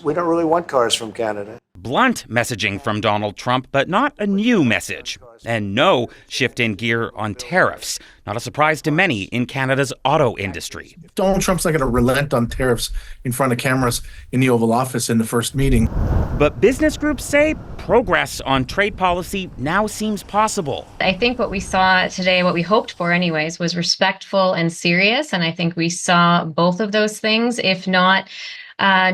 We don't really want cars from Canada. Blunt messaging from Donald Trump, but not a new message. And no shift in gear on tariffs. Not a surprise to many in Canada's auto industry. Donald Trump's not going to relent on tariffs in front of cameras in the Oval Office in the first meeting. But business groups say progress on trade policy now seems possible. I think what we saw today, what we hoped for anyways, was respectful and serious. And I think we saw both of those things, if not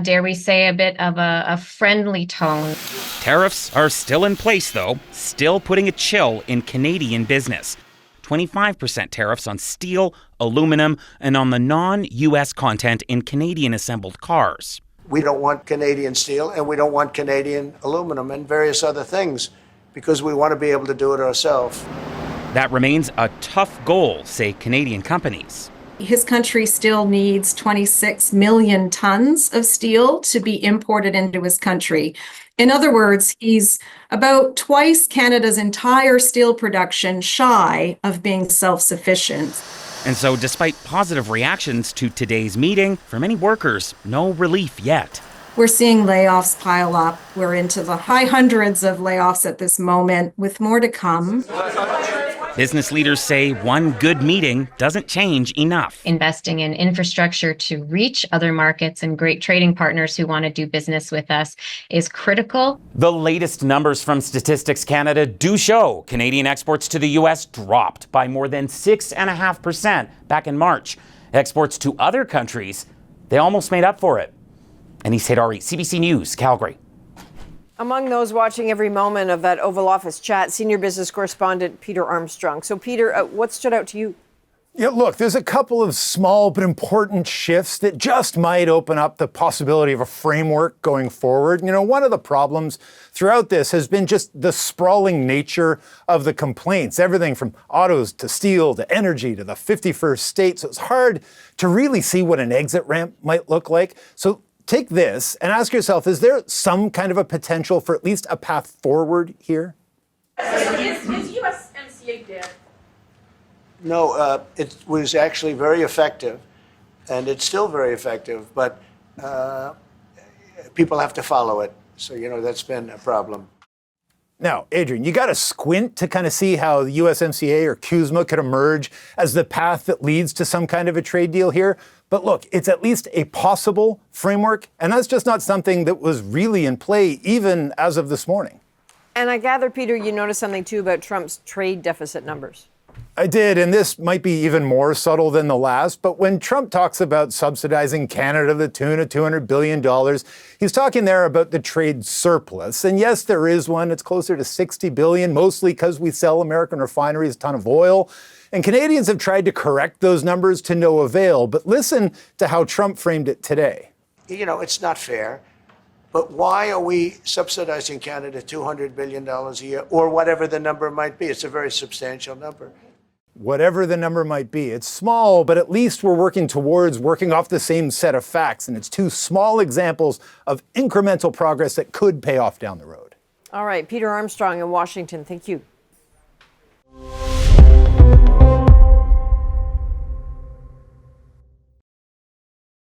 dare we say, a bit of a friendly tone. Tariffs are still in place, though, still putting a chill in Canadian business. 25% tariffs on steel, aluminum, and on the non-U.S. content in Canadian-assembled cars. We don't want Canadian steel, and we don't want Canadian aluminum and various other things because we want to be able to do it ourselves. That remains a tough goal, say Canadian companies. His country still needs 26 million tons of steel to be imported into his country. In other words, he's about twice Canada's entire steel production shy of being self-sufficient. And so despite positive reactions to today's meeting, for many workers, no relief yet. We're seeing layoffs pile up. We're into the high hundreds of layoffs at this moment, with more to come. Business leaders say one good meeting doesn't change enough. Investing in infrastructure to reach other markets and great trading partners who want to do business with us is critical. The latest numbers from Statistics Canada do show Canadian exports to the U.S. dropped by more than 6.5% back in March. Exports to other countries, they almost made up for it. Anis Haidari, CBC News, Calgary. Among those watching every moment of that Oval Office chat, senior business correspondent Peter Armstrong. So, Peter, what stood out to you? Yeah, look, there's a couple of small but important shifts that just might open up the possibility of a framework going forward. You know, one of the problems throughout this has been just the sprawling nature of the complaints, everything from autos to steel to energy to the 51st state. So it's hard to really see what an exit ramp might look like. So take this and ask yourself, is there some kind of a potential for at least a path forward here? Is USMCA dead? No, it was actually very effective, and it's still very effective, but people have to follow it. So, you know, that's been a problem. Now, Adrienne, you got to squint to kind of see how the USMCA or CUSMA could emerge as the path that leads to some kind of a trade deal here. But look, it's at least a possible framework, and that's just not something that was really in play even as of this morning. And I gather, Peter, you noticed something too about Trump's trade deficit numbers. I did, and this might be even more subtle than the last, but when Trump talks about subsidizing Canada to the tune of $200 billion, he's talking there about the trade surplus. And yes, there is one. It's closer to $60 billion, mostly because we sell American refineries a ton of oil. And Canadians have tried to correct those numbers to no avail. But listen to how Trump framed it today. You know, it's not fair. But why are we subsidizing Canada $200 billion a year, or whatever the number might be? It's a very substantial number. Whatever the number might be. It's small, but at least we're working towards working off the same set of facts. And it's two small examples of incremental progress that could pay off down the road. All right, Peter Armstrong in Washington, thank you.